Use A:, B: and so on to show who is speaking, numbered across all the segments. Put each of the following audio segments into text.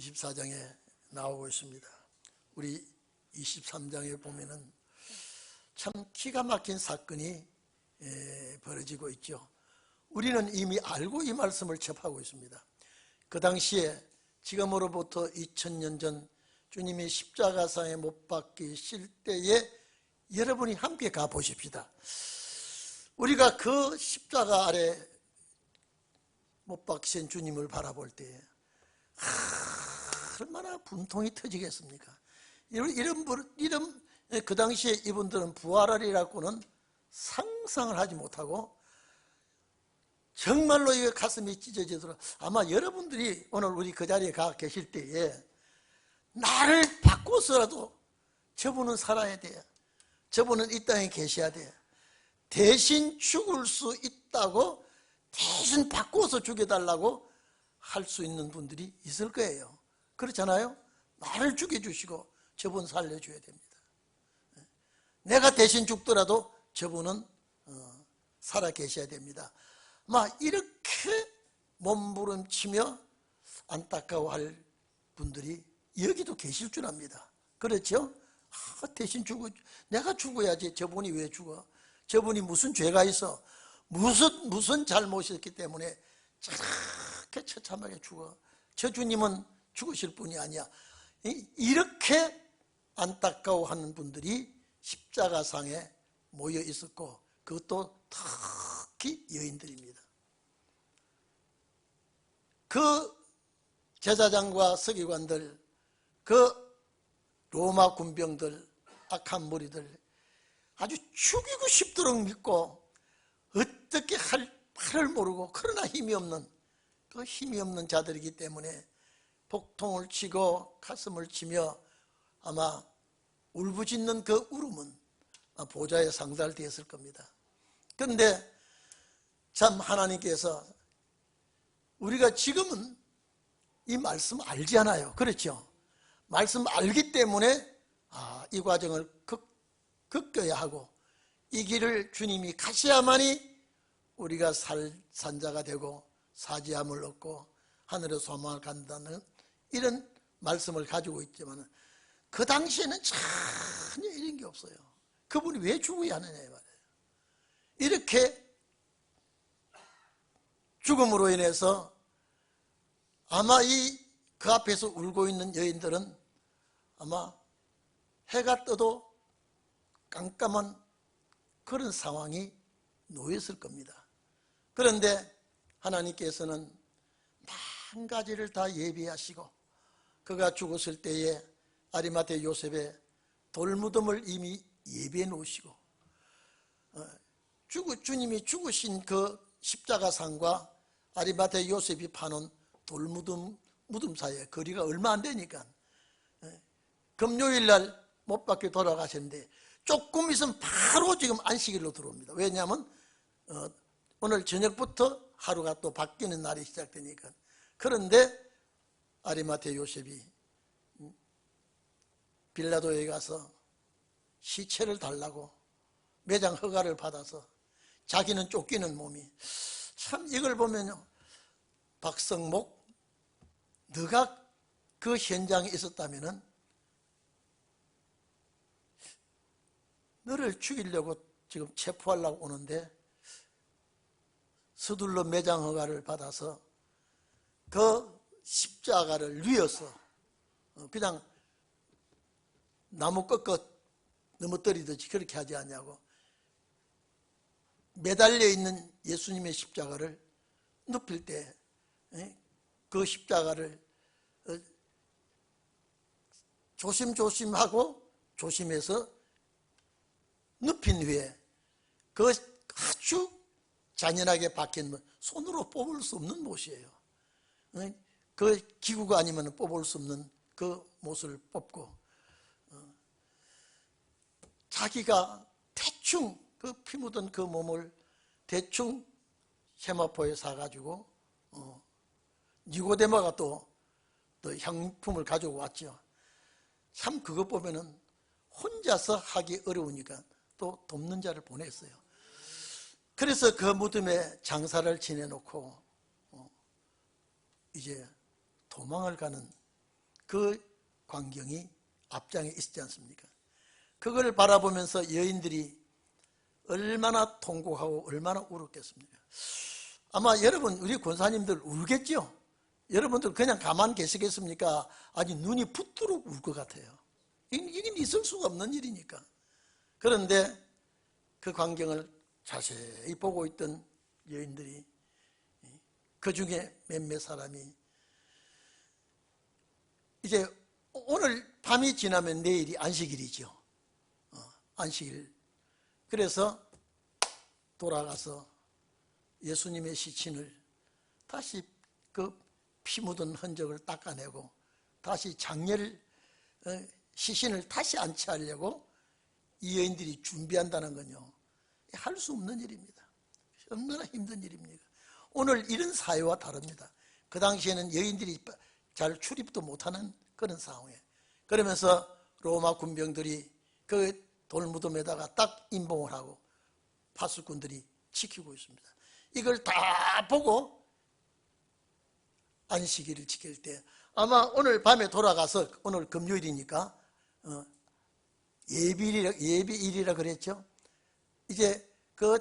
A: 24장에 나오고 있습니다. 우리 23장에 보면은 참 기가 막힌 사건이 벌어지고 있죠. 우리는 이미 알고 이 말씀을 접하고 있습니다. 그 당시에 지금으로부터 2000년 전 주님이 십자가상에 못 박히실 때에 여러분이 함께 가보십시다. 우리가 그 십자가 아래 못 박히신 주님을 바라볼 때에 얼마나 분통이 터지겠습니까? 이런 그 당시에 이분들은 부활하리라고는 상상을 하지 못하고 정말로 이 가슴이 찢어지도록, 아마 여러분들이 오늘 우리 그 자리에 가 계실 때에 나를 바꿔서라도 저분은 살아야 돼요. 저분은 이 땅에 계셔야 돼요. 대신 죽을 수 있다고 대신 바꿔서 죽여달라고 할 수 있는 분들이 있을 거예요. 그렇잖아요? 나를 죽여주시고 저분 살려줘야 됩니다. 내가 대신 죽더라도 저분은 살아 계셔야 됩니다. 막 이렇게 몸부림치며 안타까워할 분들이 여기도 계실 줄 압니다. 그렇죠? 대신 내가 죽어야지. 저분이 왜 죽어? 저분이 무슨 죄가 있어? 무슨 잘못이었기 때문에 저렇게 처참하게 죽어? 저 주님은 죽으실 분이 아니야. 이렇게 안타까워하는 분들이 십자가상에 모여 있었고, 그것도 특히 여인들입니다. 그 제사장과 서기관들, 그 로마 군병들, 악한 무리들 아주 죽이고 싶도록 믿고 어떻게 할 바를 모르고, 그러나 힘이 없는 그 힘이 없는 자들이기 때문에 복통을 치고 가슴을 치며 아마 울부짖는 그 울음은 보좌에 상달되었을 겁니다. 그런데 참 하나님께서, 우리가 지금은 이 말씀 알지 않아요. 그렇죠? 말씀 알기 때문에 이 과정을 겪어야 하고, 이 길을 주님이 가셔야만이 우리가 산자가 되고 사지함을 얻고 하늘의 소망을 간다는 이런 말씀을 가지고 있지만, 그 당시에는 전혀 이런 게 없어요. 그분이 왜 죽어야 하느냐 말이에요. 이렇게 죽음으로 인해서 아마 그 앞에서 울고 있는 여인들은 아마 해가 떠도 깜깜한 그런 상황이 놓였을 겁니다. 그런데 하나님께서는 만 가지를 다 예비하시고, 그가 죽었을 때에 아리마대 요셉의 돌무덤을 이미 예비해 놓으시고, 주님이 죽으신 그 십자가상과 아리마대 요셉이 파는 돌무덤 사이에 거리가 얼마 안 되니까 금요일날 못 박혀 돌아가셨는데 조금 있으면 바로 지금 안식일로 들어옵니다. 왜냐하면 오늘 저녁부터 하루가 또 바뀌는 날이 시작되니까. 그런데 아리마대 요셉이 빌라도에 가서 시체를 달라고 매장 허가를 받아서 자기는 쫓기는 몸이, 참 이걸 보면요, 박성목, 너가 그 현장에 있었다면은 너를 죽이려고 지금 체포하려고 오는데 서둘러 매장 허가를 받아서 그 십자가를 뉘어서 그냥 나무 꺾어 넘어뜨리듯이 그렇게 하지 않냐고, 매달려 있는 예수님의 십자가를 눕힐 때 그 십자가를 조심조심하고 조심해서 눕힌 후에 그 아주 잔인하게 박힌 손으로 뽑을 수 없는 못이에요. 그 기구가 아니면 뽑을 수 없는 그 못을 뽑고 자기가 대충 그 피 묻은 그 몸을 대충 세마포에 사가지고 니고데모가 또 향품을 가지고 왔죠. 참 그것 보면은 혼자서 하기 어려우니까 또 돕는 자를 보냈어요. 그래서 그 무덤에 장사를 지내놓고 이제 도망을 가는 그 광경이 앞장에 있지 않습니까? 그걸 바라보면서 여인들이 얼마나 통곡하고 얼마나 울었겠습니까? 아마 여러분, 우리 권사님들 울겠죠? 여러분들 그냥 가만 계시겠습니까? 아니, 눈이 붓도록 울 것 같아요. 이게 있을 수가 없는 일이니까. 그런데 그 광경을 자세히 보고 있던 여인들이, 그 중에 몇몇 사람이 이제 오늘 밤이 지나면 내일이 안식일이죠. 안식일. 그래서 돌아가서 예수님의 시신을 다시 그 피 묻은 흔적을 닦아내고 다시 장례를, 시신을 다시 안치하려고 이 여인들이 준비한다는 건요, 할 수 없는 일입니다. 얼마나 힘든 일입니까? 오늘 이런 사회와 다릅니다. 그 당시에는 여인들이 잘 출입도 못하는 그런 상황에, 그러면서 로마 군병들이 그 돌무덤에다가 딱 임봉을 하고 파수꾼들이 지키고 있습니다. 이걸 다 보고 안식일을 지킬 때, 아마 오늘 밤에 돌아가서, 오늘 금요일이니까 예비일이라 그랬죠. 이제 그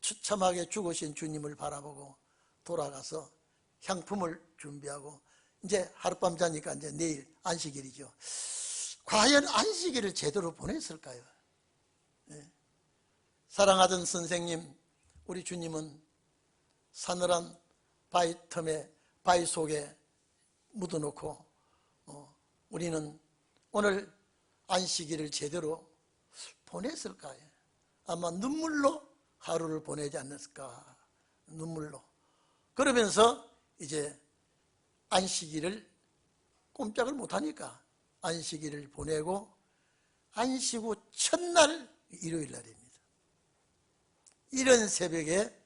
A: 처참하게 죽으신 주님을 바라보고 돌아가서 향품을 준비하고 이제 하룻밤 자니까 이제 내일 안식일이죠. 과연 안식일을 제대로 보냈을까요? 네. 사랑하던 선생님, 우리 주님은 사늘한 바위 틈에, 바위 속에 묻어놓고 우리는 오늘 안식일을 제대로 보냈을까요? 아마 눈물로 하루를 보내지 않았을까. 눈물로. 그러면서 이제 안식일을 꼼짝을 못하니까 안식일을 보내고 안식 후 첫날 일요일 날입니다. 이른 새벽에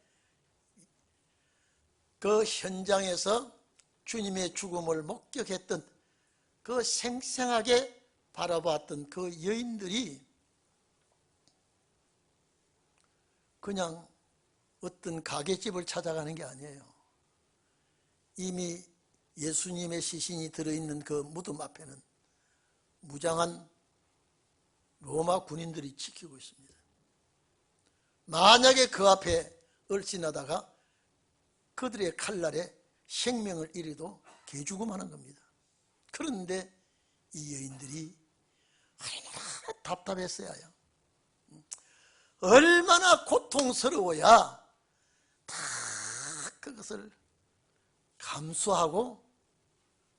A: 그 현장에서 주님의 죽음을 목격했던, 그 생생하게 바라봤던 그 여인들이 그냥 어떤 가게집을 찾아가는 게 아니에요. 이미 예수님의 시신이 들어있는 그 무덤 앞에는 무장한 로마 군인들이 지키고 있습니다. 만약에 그 앞에 얼씬하다가 그들의 칼날에 생명을 잃어도 개죽음하는 겁니다. 그런데 이 여인들이 얼마나 답답했어야 해요. 얼마나 고통스러워야 다 그것을 감수하고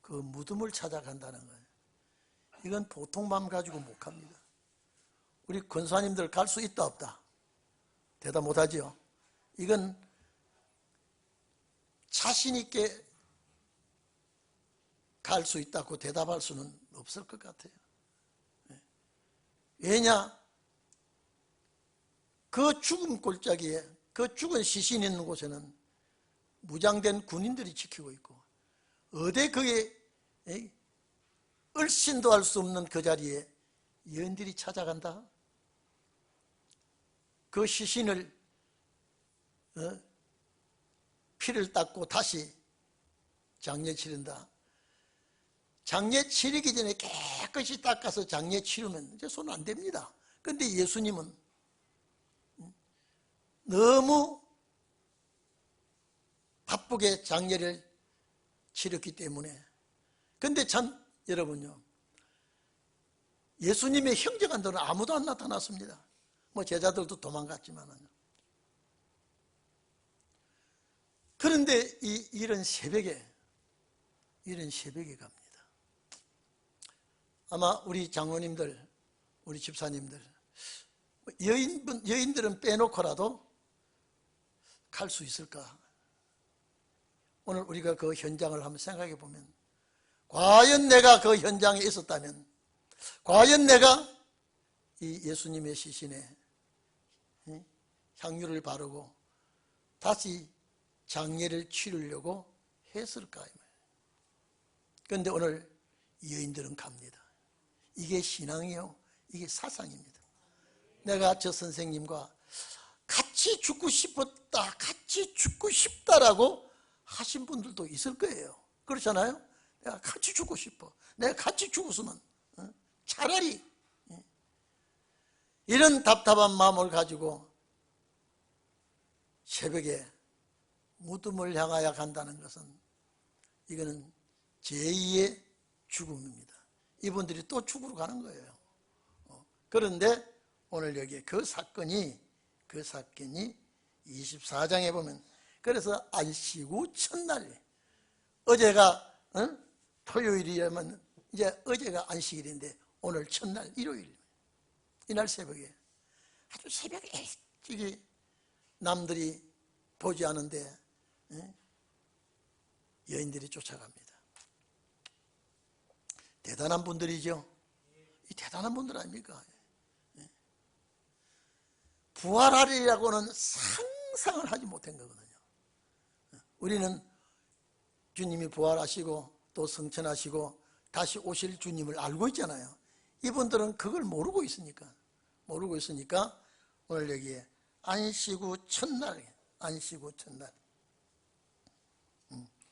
A: 그 무덤을 찾아간다는 거예요. 이건 보통 마음 가지고 못 갑니다. 우리 권사님들 갈 수 있다 없다? 대답 못하지요. 이건 자신 있게 갈 수 있다고 대답할 수는 없을 것 같아요. 왜냐? 그 죽은 골짜기에, 그 죽은 시신 있는 곳에는 무장된 군인들이 지키고 있고, 어디 그게 얼씬도 할 수 없는 그 자리에 여인들이 찾아간다? 그 시신을 피를 닦고 다시 장례 치른다. 장례 치르기 전에 깨끗이 닦아서 장례 치르면 이제 손 안 댑니다. 그런데 예수님은 너무 바쁘게 장례를 치렀기 때문에. 근데 참 여러분요, 예수님의 형제간들은 아무도 안 나타났습니다. 뭐 제자들도 도망갔지만은. 그런데 이런 새벽에 갑니다. 아마 우리 장로님들, 우리 집사님들, 여인들은 빼놓고라도 갈 수 있을까? 오늘 우리가 그 현장을 한번 생각해 보면, 과연 내가 그 현장에 있었다면, 과연 내가 이 예수님의 시신에 향유를 바르고 다시 장례를 치르려고 했을까? 그런데 오늘 여인들은 갑니다. 이게 신앙이요, 이게 사상입니다. 내가 저 선생님과 같이 죽고 싶었다, 같이 죽고 싶다라고 하신 분들도 있을 거예요. 그렇잖아요? 내가 같이 죽고 싶어. 내가 같이 죽었으면 차라리 이런 답답한 마음을 가지고 새벽에 무덤을 향하여 간다는 것은 이거는 제2의 죽음입니다. 이분들이 또 죽으러 가는 거예요. 그런데 오늘 여기에 그 사건이 24장에 보면, 그래서 안식 후 첫날, 어제가 토요일이라면 이제 어제가 안식일인데 오늘 첫날 일요일, 이날 새벽에 아주 새벽에 일찍이 남들이 보지 않은데 여인들이 쫓아갑니다. 대단한 분들이죠. 이 대단한 분들 아닙니까? 부활하리라고는 상상을 하지 못한 거거든요. 우리는 주님이 부활하시고 또 성천하시고 다시 오실 주님을 알고 있잖아요. 이분들은 그걸 모르고 있으니까 오늘 여기에 안식 후 첫날,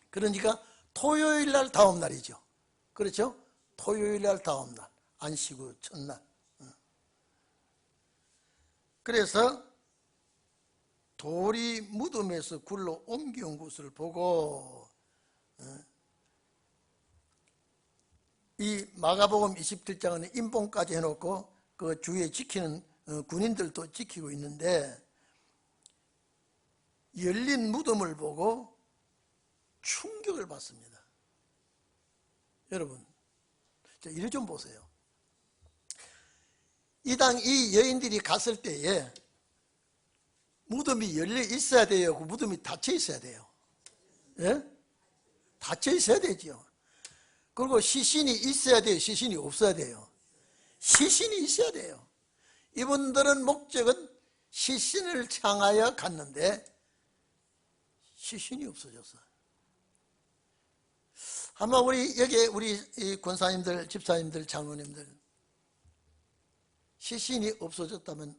A: 그러니까 토요일 날 다음 날이죠. 그렇죠? 토요일 날 다음 날, 안식 후 첫날. 그래서 돌이 무덤에서 굴러 옮겨온 것을 보고, 이 마가복음 27장은 임봉까지 해놓고 그 주위에 지키는 군인들도 지키고 있는데, 열린 무덤을 보고 충격을 받습니다. 여러분, 이리 좀 보세요. 이 여인들이 갔을 때에 무덤이 열려 있어야 돼요? 그 무덤이 닫혀 있어야 돼요? 예? 닫혀 있어야 되죠. 그리고 시신이 있어야 돼요? 시신이 없어야 돼요? 시신이 있어야 돼요. 이분들은 목적은 시신을 향하여 갔는데 시신이 없어졌어요. 아마 여기에 우리 권사님들, 집사님들, 장로님들 시신이 없어졌다면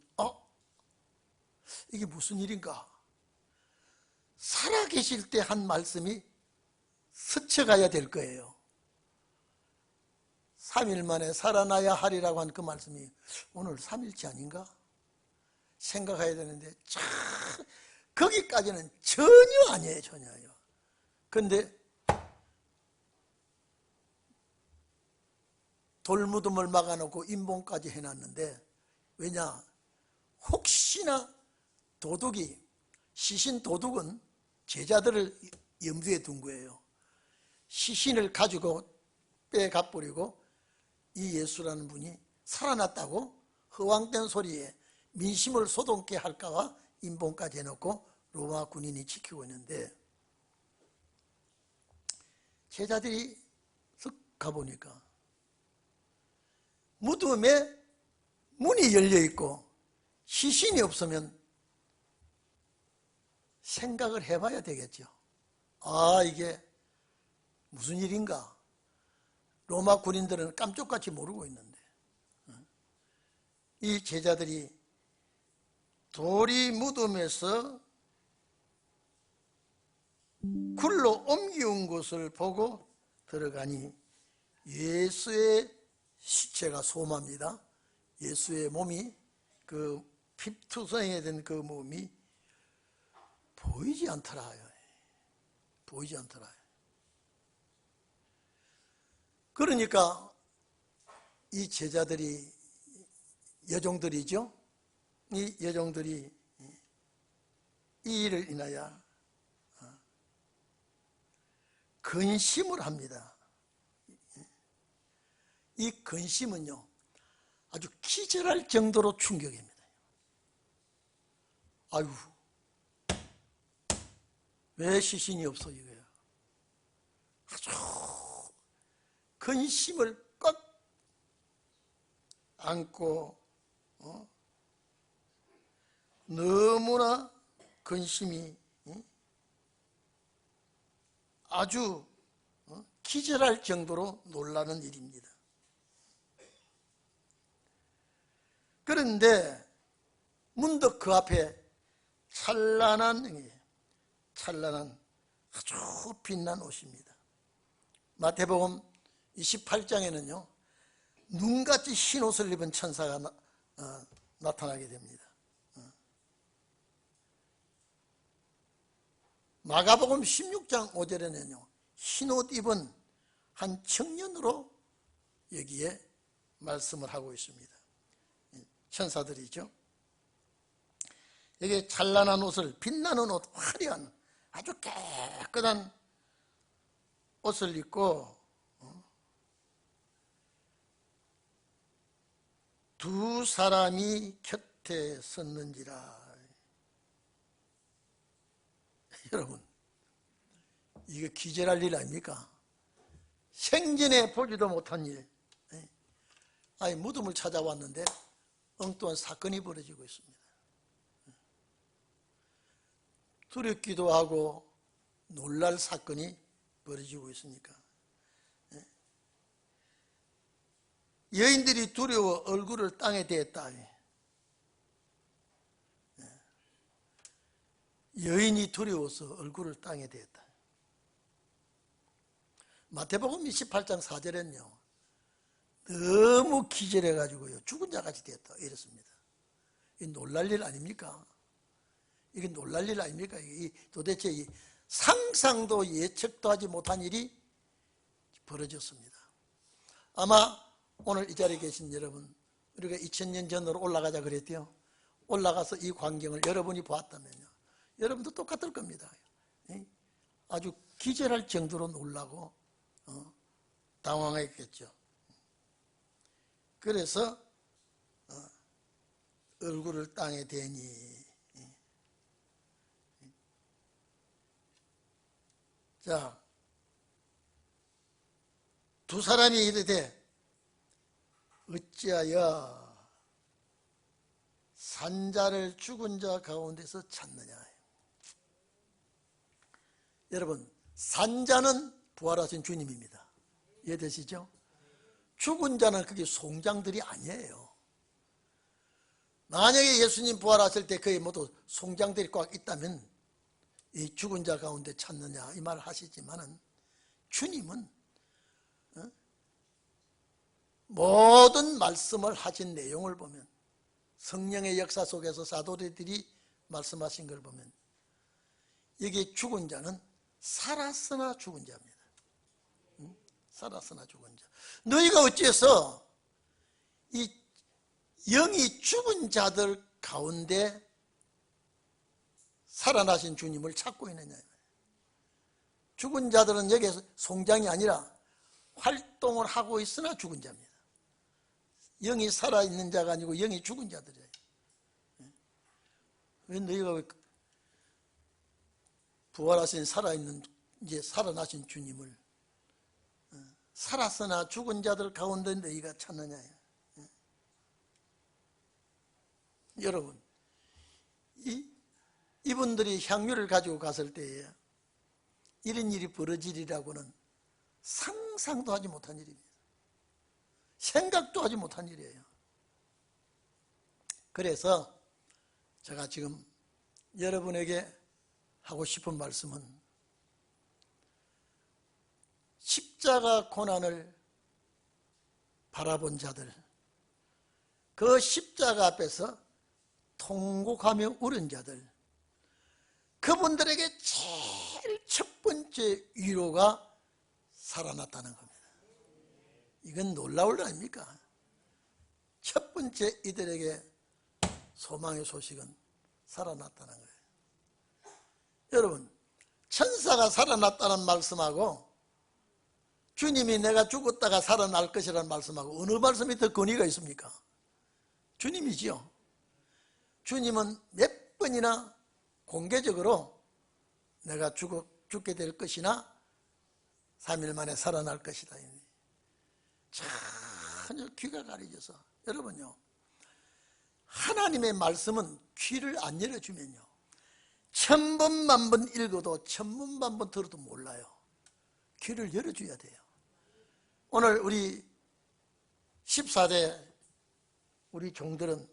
A: 이게 무슨 일인가? 살아계실 때 한 말씀이 스쳐가야 될 거예요. 3일 만에 살아나야 하리라고 한 그 말씀이 오늘 3일째 아닌가? 생각해야 되는데 거기까지는 전혀 아니에요. 전혀요. 그런데 돌무덤을 막아놓고 임봉까지 해놨는데, 왜냐? 혹시나 도둑이, 시신 도둑은 제자들을 염두에 둔 거예요. 시신을 가지고 빼가버리고 이 예수라는 분이 살아났다고 허황된 소리에 민심을 소동케 할까봐 임봉까지 해놓고 로마 군인이 지키고 있는데, 제자들이 쓱 가보니까 무덤에 문이 열려있고 시신이 없으면 생각을 해봐야 되겠죠. 이게 무슨 일인가? 로마 군인들은 깜짝같이 모르고 있는데, 이 제자들이 돌이 무덤에서 굴러 옮겨온 것을 보고 들어가니 예수의 시체가 소마입니다. 예수의 몸이, 그 피투성이 된 그 몸이 보이지 않더라요. 보이지 않더라요. 그러니까 이 제자들이, 여종들이죠. 이 여종들이 이 일을 인하여 근심을 합니다. 이 근심은요, 아주 기절할 정도로 충격입니다. 아유, 왜 시신이 없어, 이거야. 아주 근심을 꽉 안고 너무나 근심이 아주 기절할 정도로 놀라는 일입니다. 그런데 문득 그 앞에 찬란한 아주 빛난 옷입니다. 마태복음 28장에는요 눈같이 흰 옷을 입은 천사가 나타나게 됩니다. 마가복음 16장 5절에는요 흰 옷 입은 한 청년으로 여기에 말씀을 하고 있습니다. 천사들이죠. 여기에 찬란한 옷을, 빛나는 옷, 화려한 아주 깨끗한 옷을 입고 두 사람이 곁에 섰는지라. 여러분, 이거 기절할 일 아닙니까? 생전에 보지도 못한 일. 아니, 무덤을 찾아왔는데 엉뚱한 사건이 벌어지고 있습니다. 두렵기도 하고 놀랄 사건이 벌어지고 있으니까. 여인들이 두려워 얼굴을 땅에 대었다. 여인이 두려워서 얼굴을 땅에 대었다. 마태복음 28장 4절에는요 너무 기절해가지고요 죽은 자같이 되었다 이랬습니다. 이 놀랄 일 아닙니까? 이게 놀랄 일 아닙니까? 도대체 상상도 예측도 하지 못한 일이 벌어졌습니다. 아마 오늘 이 자리에 계신 여러분, 우리가 2000년 전으로 올라가자 그랬대요. 올라가서 이 광경을 여러분이 보았다면요 여러분도 똑같을 겁니다. 아주 기절할 정도로 놀라고 당황했겠죠. 그래서 얼굴을 땅에 대니. 자, 두 사람이 이르되 어찌하여 산자를 죽은 자 가운데서 찾느냐. 여러분, 산자는 부활하신 주님입니다. 이해되시죠? 죽은 자는 그게 송장들이 아니에요. 만약에 예수님 부활하실 때 그의 모두 송장들이 꽉 있다면 이 죽은 자 가운데 찾느냐 이 말을 하시지만은 주님은 모든 말씀을 하신 내용을 보면 성령의 역사 속에서 사도들이 말씀하신 걸 보면 여기 죽은 자는 살았으나 죽은 자입니다. 살았으나 죽은 자. 너희가 어찌해서 이 영이 죽은 자들 가운데 살아나신 주님을 찾고 있느냐. 죽은 자들은 여기에서 송장이 아니라 활동을 하고 있으나 죽은 자입니다. 영이 살아있는 자가 아니고 영이 죽은 자들이에요. 왜 너희가 부활하신 살아있는 이제 살아나신 주님을 살았으나 죽은 자들 가운데 너희가 찾느냐. 여러분, 이분들이 향유를 가지고 갔을 때에 이런 일이 벌어지리라고는 상상도 하지 못한 일입니다. 생각도 하지 못한 일이에요. 그래서 제가 지금 여러분에게 하고 싶은 말씀은 십자가 고난을 바라본 자들, 그 십자가 앞에서 통곡하며 울은 자들, 그분들에게 제일 첫 번째 위로가 살아났다는 겁니다. 이건 놀라울 일 아닙니까? 첫 번째 이들에게 소망의 소식은 살아났다는 거예요. 여러분, 천사가 살아났다는 말씀하고 주님이 내가 죽었다가 살아날 것이라는 말씀하고 어느 말씀이 더 권위가 있습니까? 주님이지요. 주님은 몇 번이나 공개적으로 내가 죽게 될 것이나 3일 만에 살아날 것이다. 전혀 귀가 가려져서. 여러분요, 하나님의 말씀은 귀를 안 열어주면요 1000번 만번 읽어도 1000번 만번 들어도 몰라요. 귀를 열어줘야 돼요. 오늘 우리 14대 우리 종들은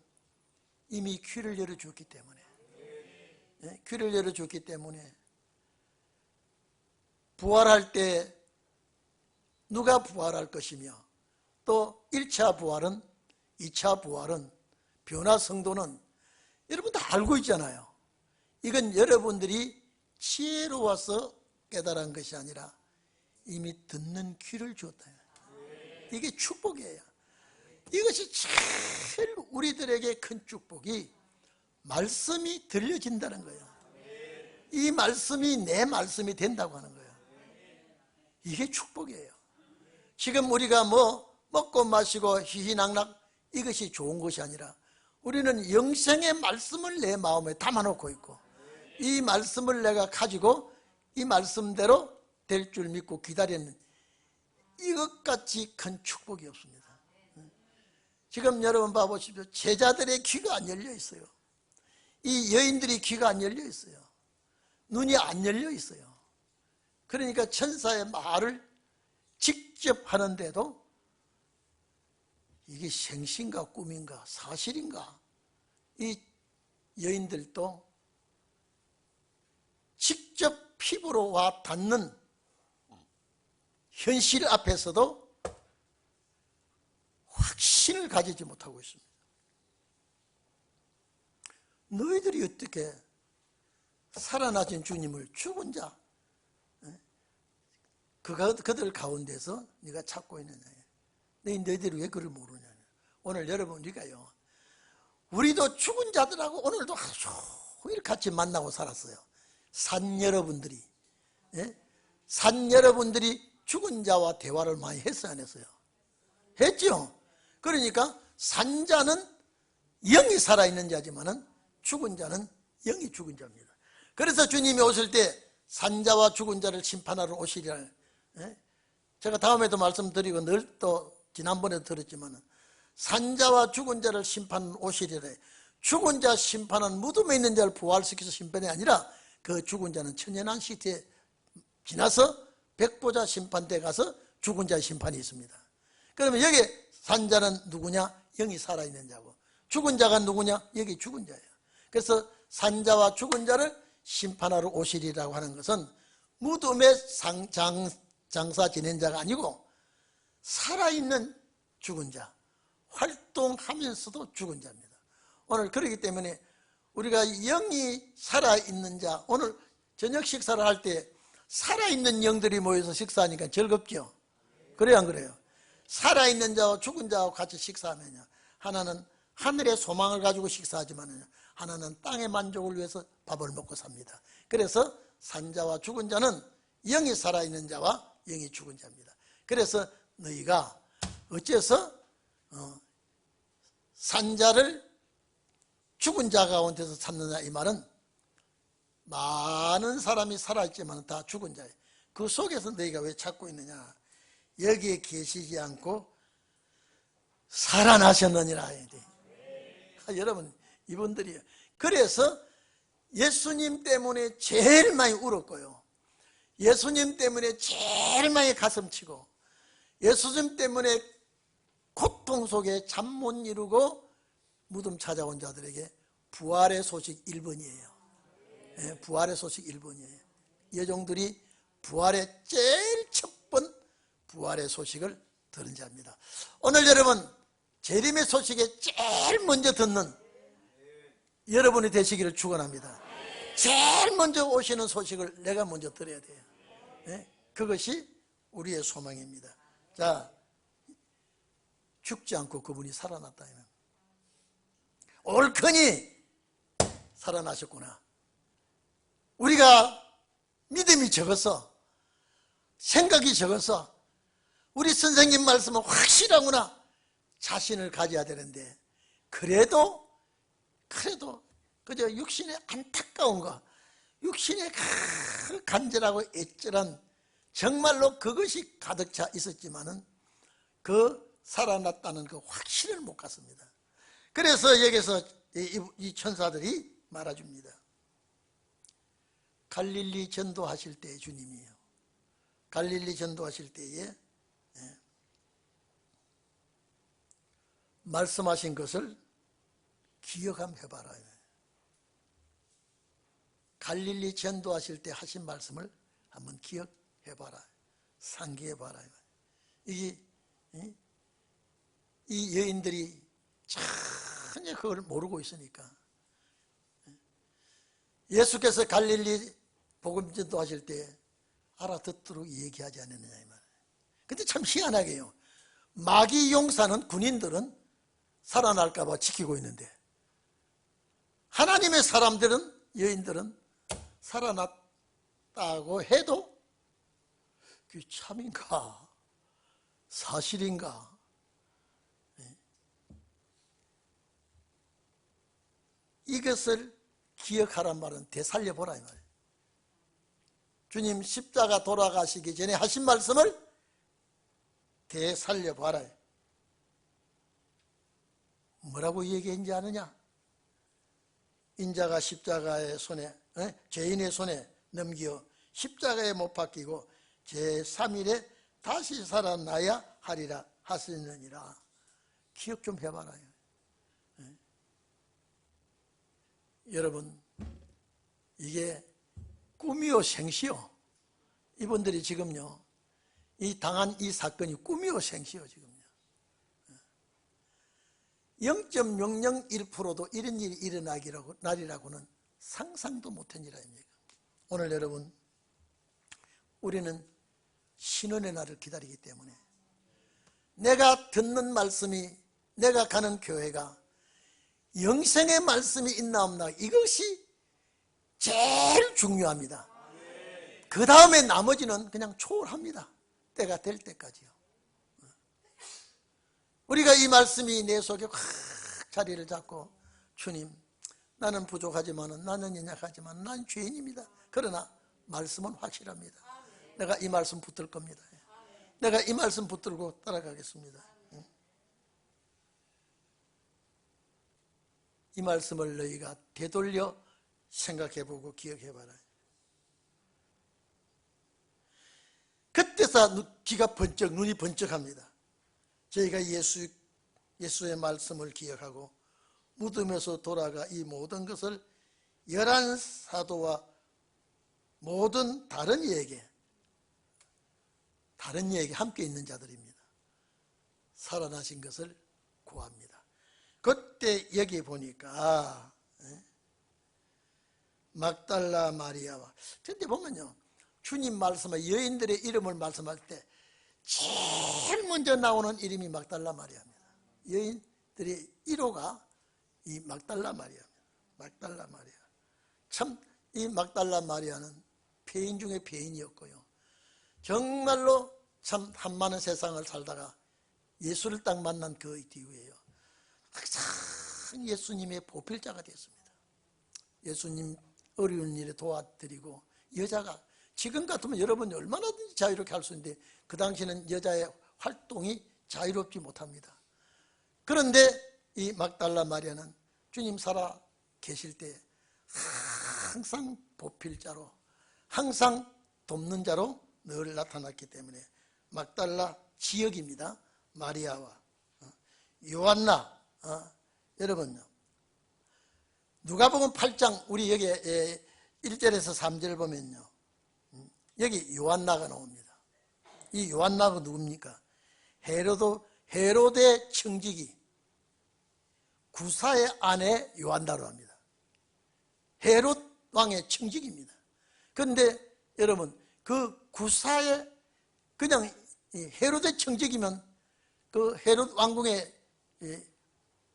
A: 이미 귀를 열어줬기 때문에, 귀를 열어줬기 때문에 부활할 때 누가 부활할 것이며, 또 1차 부활은, 2차 부활은, 변화 성도는 여러분 다 알고 있잖아요. 이건 여러분들이 지혜로워서 깨달은 것이 아니라 이미 듣는 귀를 주었다. 이게 축복이에요. 이것이 제일 우리들에게 큰 축복이 말씀이 들려진다는 거예요. 이 말씀이 내 말씀이 된다고 하는 거예요. 이게 축복이에요. 지금 우리가 뭐 먹고 마시고 희희낙낙 이것이 좋은 것이 아니라 우리는 영생의 말씀을 내 마음에 담아놓고 있고, 이 말씀을 내가 가지고 이 말씀대로 될 줄 믿고 기다리는, 이것같이 큰 축복이 없습니다. 지금 여러분 봐보십시오. 제자들의 귀가 안 열려 있어요. 이 여인들이 귀가 안 열려 있어요. 눈이 안 열려 있어요. 그러니까 천사의 말을 직접 하는데도 이게 생신가 꿈인가 사실인가, 이 여인들도 직접 피부로 와 닿는 현실 앞에서도 확신을 가지지 못하고 있습니다. 너희들이 어떻게 살아나신 주님을 죽은 자, 그들 가운데서 네가 찾고 있느냐. 너희들이 왜 그걸 모르냐. 오늘 여러분 우리가요, 우리도 죽은 자들하고 오늘도 하루 종일 같이 만나고 살았어요. 산 여러분들이, 산 여러분들이 죽은 자와 대화를 많이 했어요, 안 했어요? 했죠. 그러니까 산자는 영이 살아있는 자지만은 죽은 자는 영이 죽은 자입니다. 그래서 주님이 오실 때 산자와 죽은 자를 심판하러 오시리라. 제가 다음에도 말씀드리고 늘 또 지난번에도 들었지만, 산자와 죽은 자를 심판 오시리라. 죽은 자 심판은 무덤에 있는 자를 부활시켜서 심판이 아니라 그 죽은 자는 천연한 시대에 지나서 백보자 심판대에 가서 죽은 자의 심판이 있습니다. 그러면 여기 산자는 누구냐? 영이 살아있는 자고, 죽은 자가 누구냐? 여기 죽은 자예요. 그래서 산자와 죽은 자를 심판하러 오시리라고 하는 것은 무덤에 장사 지낸 자가 아니고 살아있는 죽은 자, 활동하면서도 죽은 자입니다. 오늘 그렇기 때문에 우리가 영이 살아있는 자, 오늘 저녁 식사를 할 때 살아있는 영들이 모여서 식사하니까 즐겁죠? 그래요, 안 그래요? 살아있는 자와 죽은 자와 같이 식사하면요, 하나는 하늘의 소망을 가지고 식사하지만 하나는 땅의 만족을 위해서 밥을 먹고 삽니다. 그래서 산자와 죽은 자는 영이 살아있는 자와 영이 죽은 자입니다. 그래서 너희가 어째서 산자를 죽은 자 가운데서 찾느냐, 이 말은 많은 사람이 살아있지만 다 죽은 자예요. 그 속에서 너희가 왜 찾고 있느냐? 여기에 계시지 않고 살아나셨느니라 해야 돼. 여러분, 이분들이 그래서 예수님 때문에 제일 많이 울었고요, 예수님 때문에 제일 많이 가슴치고, 예수님 때문에 고통 속에 잠 못 이루고 무덤 찾아온 자들에게 부활의 소식 1번이에요. 부활의 소식 1번이에요. 여종들이 부활의 제일 첫 번 부활의 소식을 들은 자입니다. 오늘 여러분, 재림의 소식에 제일 먼저 듣는 여러분이 되시기를 축원합니다. 제일 먼저 오시는 소식을 내가 먼저 들어야 돼요. 그것이 우리의 소망입니다. 자, 죽지 않고 그분이 살아났다. 옳거니 살아나셨구나. 우리가 믿음이 적어서, 생각이 적어서 우리 선생님 말씀은 확실하구나 자신을 가져야 되는데, 그래도 그저 육신의 안타까운 거, 육신의 간절하고 애절한, 정말로 그것이 가득 차 있었지만은 그 살아났다는 그 확신을 못 갖습니다. 그래서 여기서 이 천사들이 말해줍니다. 갈릴리 전도하실 때 주님이에요. 갈릴리 전도하실 때에 말씀하신 것을 기억 한번 해봐라. 갈릴리 전도하실 때 하신 말씀을 한번 기억해봐라. 상기해봐라. 이 여인들이 전혀 그걸 모르고 있으니까 예수께서 갈릴리 복음전도 하실 때 알아듣도록 얘기하지 않았느냐 이 말이에요. 근데 참 희한하게요, 마귀 용사는 군인들은 살아날까 봐 지키고 있는데 하나님의 사람들은, 여인들은 살아났다고 해도 그게 참인가 사실인가, 이것을 기억하란 말은 되살려보라 이 말이에요. 주님 십자가 돌아가시기 전에 하신 말씀을 되살려봐라. 뭐라고 얘기했는지 아느냐? 인자가 십자가의 손에, 죄인의 손에 넘겨 십자가에 못 박히고 제3일에 다시 살아나야 하리라 하시느니라. 기억 좀 해봐라요. 여러분, 이게 꿈이요 생시요? 이분들이 지금요, 이 당한 이 사건이 꿈이요 생시요 지금요. 0.001%도 이런 일이 일어나기라고 날이라고는 상상도 못한 일 아닙니까? 오늘 여러분, 우리는 신원의 날을 기다리기 때문에 내가 듣는 말씀이, 내가 가는 교회가 영생의 말씀이 있나 없나, 이것이 제일 중요합니다. 그 다음에 나머지는 그냥 초월합니다. 때가 될 때까지요. 우리가 이 말씀이 내 속에 확 자리를 잡고, 주님, 나는 부족하지만, 나는 연약하지만, 난 죄인입니다. 그러나 말씀은 확실합니다. 내가 이 말씀 붙들 겁니다. 내가 이 말씀 붙들고 따라가겠습니다. 이 말씀을 너희가 되돌려 생각해보고 기억해봐라. 그때서 귀가 번쩍, 눈이 번쩍합니다. 저희가 예수의 말씀을 기억하고 무덤에서 돌아가 이 모든 것을 11 사도와 모든 다른 이에게 함께 있는 자들입니다. 살아나신 것을 구합니다. 그때 여기 보니까 막달라 마리아와, 근데 보면요, 주님 말씀에 여인들의 이름을 말씀할 때 제일 먼저 나오는 이름이 막달라 마리아입니다. 여인들의 1호가 이 막달라 마리아입니다. 막달라 마리아. 참 이 막달라 마리아는 폐인 중에 폐인이었고요, 정말로 참 한많은 세상을 살다가 예수를 딱 만난 그 이후에요, 항상 예수님의 보필자가 됐습니다. 예수님 어려운 일에 도와드리고, 여자가 지금 같으면 여러분이 얼마나든지 자유롭게 할 수 있는데 그 당시에는 여자의 활동이 자유롭지 못합니다. 그런데 이 막달라 마리아는 주님 살아 계실 때 항상 보필자로, 항상 돕는 자로 늘 나타났기 때문에 막달라 지역입니다. 마리아와 요한나, 여러분요, 누가복음 8장 우리 여기 1절에서 3절 보면요, 여기 요한나가 나옵니다. 이 요한나가 누굽니까? 헤로데 청지기 구사의 아내 요한나로 합니다. 헤롯 왕의 청지기입니다. 그런데 여러분, 그 구사의, 그냥 헤로데 청지기면 그 헤롯 왕궁에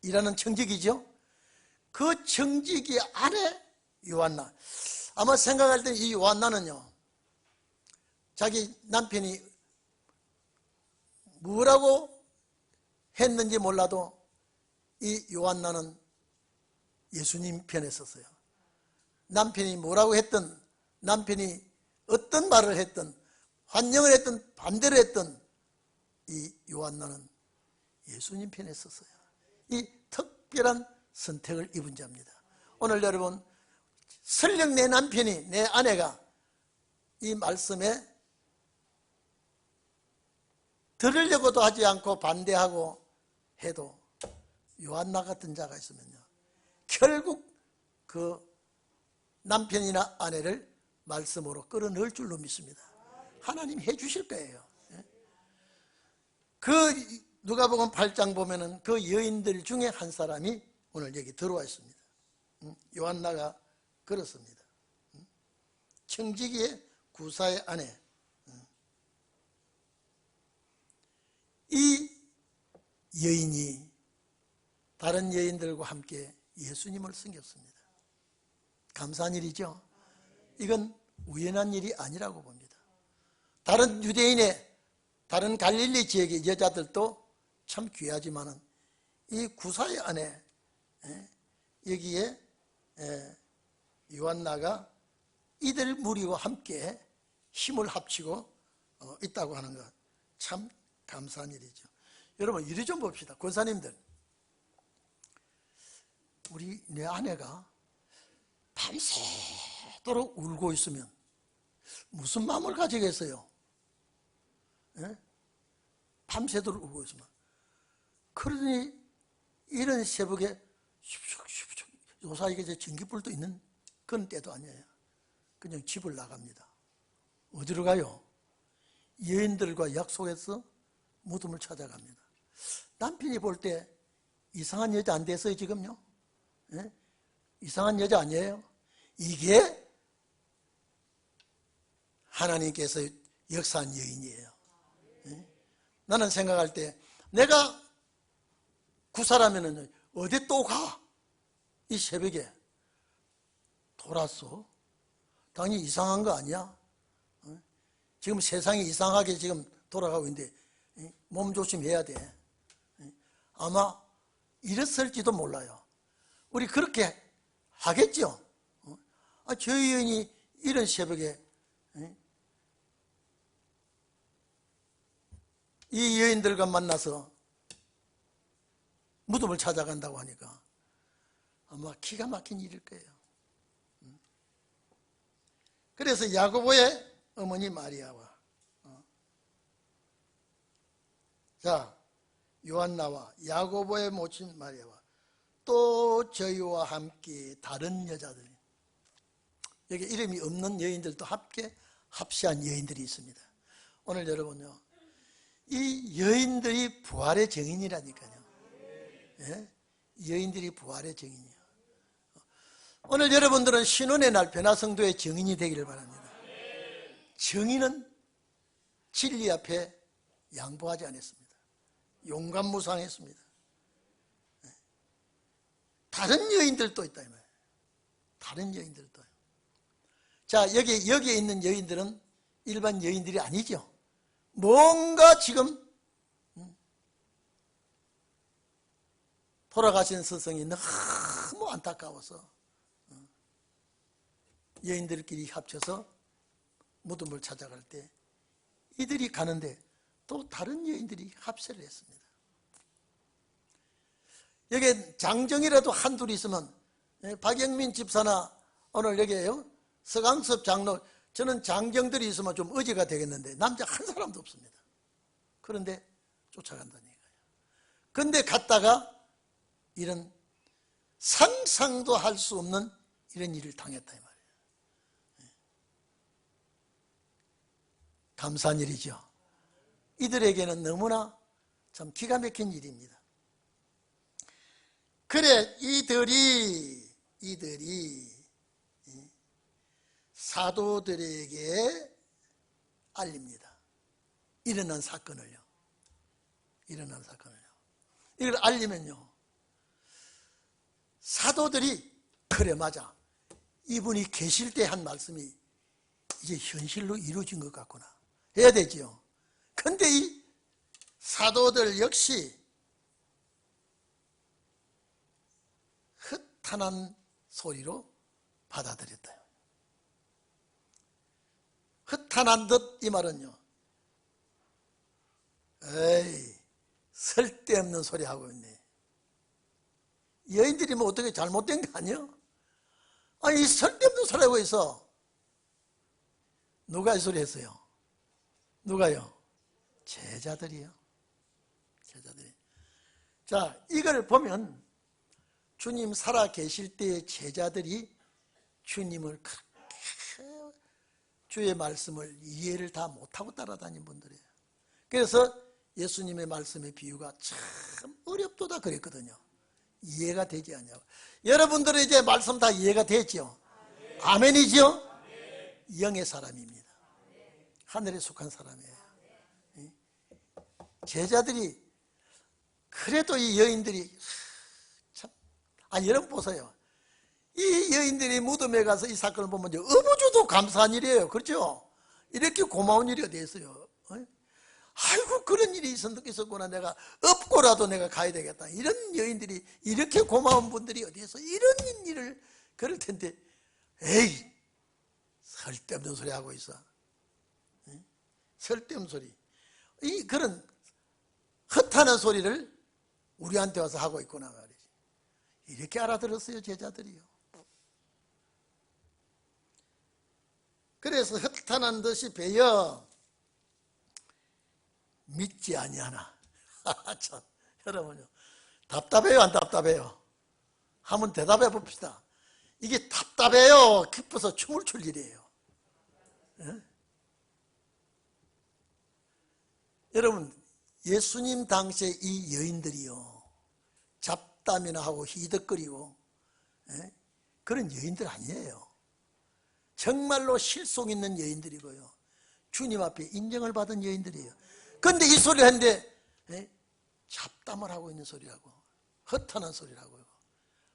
A: 일하는 청지기죠. 그 청지기 아내 요한나, 아마 생각할 때 이 요한나는요, 자기 남편이 뭐라고 했는지 몰라도 이 요한나는 예수님 편에 섰어요. 남편이 뭐라고 했든, 남편이 어떤 말을 했든, 환영을 했든 반대를 했든 이 요한나는 예수님 편에 섰어요. 이 특별한 선택을 입은 자입니다. 오늘 여러분, 설령 내 남편이, 내 아내가 이 말씀에 들으려고도 하지 않고 반대하고 해도 요한나 같은 자가 있으면요, 결국 그 남편이나 아내를 말씀으로 끌어넣을 줄로 믿습니다. 하나님 해 주실 거예요. 그 누가복음 8장 보면은 그 여인들 중에 한 사람이 오늘 여기 들어와 있습니다. 요한나가 그렇습니다. 청지기의 구사의 아내, 이 여인이 다른 여인들과 함께 예수님을 섬겼습니다. 감사한 일이죠. 이건 우연한 일이 아니라고 봅니다. 다른 유대인의 다른 갈릴리 지역의 여자들도 참 귀하지만은 이 구사의 아내, 여기에 요한나가 이들 무리와 함께 힘을 합치고 있다고 하는 것 참 감사한 일이죠. 여러분 이리 좀 봅시다. 권사님들, 내 아내가 밤새도록 울고 있으면 무슨 마음을 가지겠어요? 밤새도록 울고 있으면. 그러니 이런 새벽에 슉슉슉슉 요사 이게 전기불도 있는 그런 때도 아니에요. 그냥 집을 나갑니다. 어디로 가요? 여인들과 약속해서 무덤을 찾아갑니다. 남편이 볼 때 이상한 여자 안 됐어요 지금요? 이상한 여자 아니에요? 이게 하나님께서 역사한 여인이에요. 나는 생각할 때 내가 구사라면은 어디 또 가? 이 새벽에 돌았어? 당연히 이상한 거 아니야? 지금 세상이 이상하게 지금 돌아가고 있는데 몸 조심해야 돼. 아마 이랬을지도 몰라요. 우리 그렇게 하겠죠? 저 여인이 이런 새벽에 이 여인들과 만나서 무덤을 찾아간다고 하니까 아마 기가 막힌 일일 거예요. 그래서 야고보의 어머니 마리아와 요한나와 야고보의 모친 마리아와 또 저희와 함께 다른 여자들, 여기 이름이 없는 여인들도 함께 합시한 여인들이 있습니다. 오늘 여러분요, 이 여인들이 부활의 증인이라니까요. 여인들이 부활의 증인이에요. 오늘 여러분들은 신혼의 날 변화성도의 증인이 되기를 바랍니다. 증인은 진리 앞에 양보하지 않았습니다. 용감무상했습니다. 다른 여인들도 있다 이 말이에요. 다른 여인들도. 자, 여기에 있는 여인들은 일반 여인들이 아니죠. 뭔가 지금 돌아가신 스승이 너무 안타까워서 여인들끼리 합쳐서 무덤을 찾아갈 때 이들이 가는데 또 다른 여인들이 합세를 했습니다. 여기 장정이라도 한둘이 있으면, 박영민 집사나 오늘 여기에요 서강섭 장로, 저는 장정들이 있으면 좀 의지가 되겠는데 남자 한 사람도 없습니다. 그런데 쫓아간다니까요. 그런데 갔다가 이런 상상도 할 수 없는 이런 일을 당했다 이 말이에요. 감사한 일이죠. 이들에게는 너무나 참 기가 막힌 일입니다. 그래 이들이 사도들에게 알립니다. 일어난 사건을요. 이걸 알리면요, 사도들이 그래 맞아, 이분이 계실 때 한 말씀이 이제 현실로 이루어진 것 같구나 해야 되지요. 근데 이 사도들 역시 흩탄한 소리로 받아들였다. 흩탄한 듯 이 말은요, 에이 쓸데없는 소리 하고 있네. 여인들이 뭐 어떻게 잘못된 거 아니야? 아니 쓸데없는 소리 하고 있어. 누가 이 소리 했어요? 누가요? 제자들이요. 제자들이. 자, 이걸 보면 주님 살아 계실 때의 제자들이 주님을 그렇게 주의 말씀을 이해를 다 못하고 따라다닌 분들이에요. 그래서 예수님의 말씀의 비유가 참 어렵도다 그랬거든요. 이해가 되지 않냐고. 여러분들은 이제 말씀 다 이해가 됐죠? 아멘이죠? 영의 사람입니다. 하늘에 속한 사람이에요. 제자들이 그래도 이 여인들이 참, 여러분 보세요. 이 여인들이 무덤에 가서 이 사건을 보면 어부주도 감사한 일이에요. 그렇죠? 이렇게 고마운 일이 어디 있어요? 아이고 그런 일이 있었구나. 내가 업고라도 내가 가야 되겠다. 이런 여인들이, 이렇게 고마운 분들이 어디 있어? 이런 일을 그럴 텐데, 에이 쓸데없는 소리 하고 있어. 쓸데없는 소리. 이 그런 헛하는 소리를 우리한테 와서 하고 있구나 말이지. 이렇게 알아들었어요, 제자들이요. 그래서 헛하는 듯이 배여 믿지 아니하나. 참, 여러분요, 답답해요, 안 답답해요? 한번 대답해 봅시다. 이게 답답해요, 기뻐서 춤을 출 일이에요. 예? 여러분, 예수님 당시에 이 여인들이요, 잡담이나 하고 희덕거리고, 예? 그런 여인들 아니에요. 정말로 실속 있는 여인들이고요, 주님 앞에 인정을 받은 여인들이에요. 그런데 이 소리를 했는데, 예? 잡담을 하고 있는 소리라고, 허탄한 소리라고요.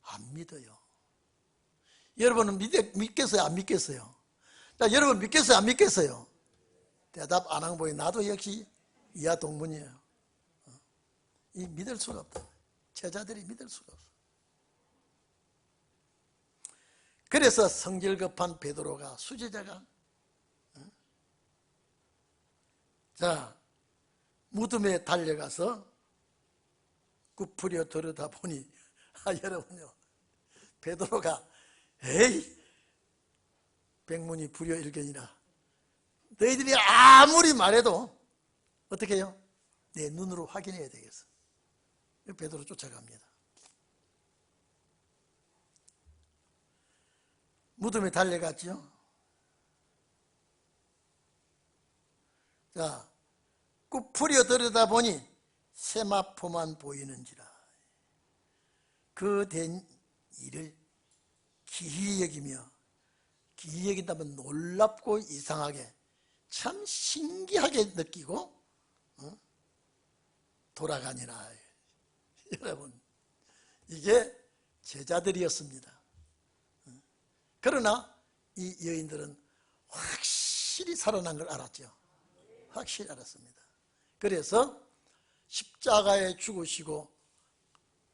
A: 안 믿어요. 여러분은 믿겠어요, 안 믿겠어요? 자, 여러분 믿겠어요, 안 믿겠어요? 대답 안 한 거예요. 나도 역시 이하 동문이에요. 이 믿을 수가 없다. 제자들이 믿을 수가 없어. 그래서 성질 급한 베드로가, 수제자가, 자, 무덤에 달려가서 구부려 들여다보니, 여러분요, 베드로가 에이 백문이 불여일견이라, 너희들이 아무리 말해도 어떻게 해요? 내 눈으로 확인해야 되겠어. 베드로 쫓아갑니다. 무덤에 달려갔죠. 자, 구부려 들여다보니 세마포만 보이는지라. 그 된 일을 기이 여기며, 기이 여긴다면 놀랍고 이상하게, 참 신기하게 느끼고 돌아가니라. 여러분, 이게 제자들이었습니다. 그러나 이 여인들은 확실히 살아난 걸 알았죠. 확실히 알았습니다. 그래서 십자가에 죽으시고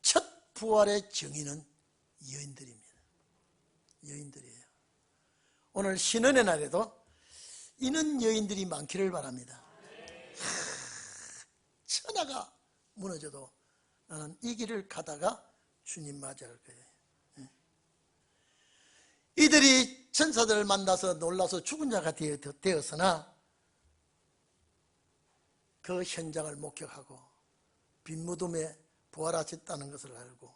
A: 첫 부활의 증인은 여인들입니다. 여인들이에요. 오늘 신은의 날에도 이는 여인들이 많기를 바랍니다. 천하가 무너져도 나는 이 길을 가다가 주님 맞이할 거예요. 이들이 천사들을 만나서 놀라서 죽은 자가 되었으나 그 현장을 목격하고 빈무덤에 부활하셨다는 것을 알고,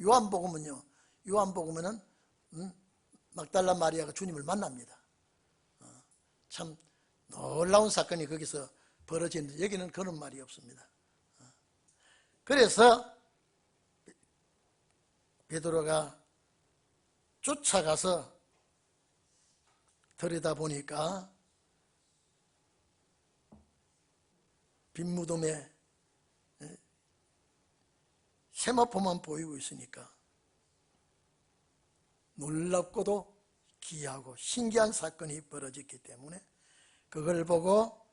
A: 요한복음은요, 요한복음에는 막달라 마리아가 주님을 만납니다. 참 놀라운 사건이 거기서 벌어지는데 여기는 그런 말이 없습니다. 그래서 베드로가 쫓아가서 들여다보니까 빈무덤에 세마포만 보이고 있으니까 놀랍고도 기이하고 신기한 사건이 벌어졌기 때문에 그걸 보고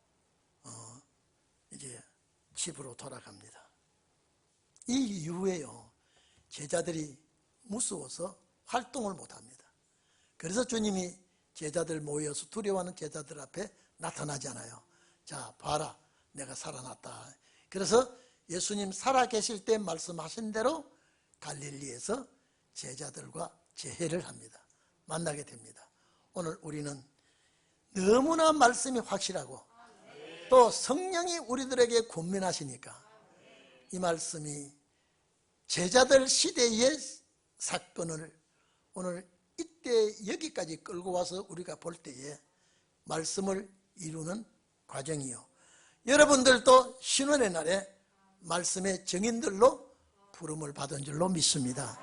A: 이제 집으로 돌아갑니다. 이 이후에요, 제자들이 무서워서 활동을 못합니다. 그래서 주님이 제자들 모여서 두려워하는 제자들 앞에 나타나잖아요. 자, 봐라, 내가 살아났다. 그래서 예수님 살아계실 때 말씀하신 대로 갈릴리에서 제자들과 재회를 합니다. 만나게 됩니다. 오늘 우리는 너무나 말씀이 확실하고 또 성령이 우리들에게 권면하시니까 이 말씀이 제자들 시대의 사건을 오늘 이때 여기까지 끌고 와서 우리가 볼 때에 말씀을 이루는 과정이요, 여러분들도 신원의 날에 말씀의 증인들로 부름을 받은 줄로 믿습니다.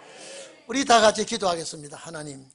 A: 우리 다 같이 기도하겠습니다. 하나님,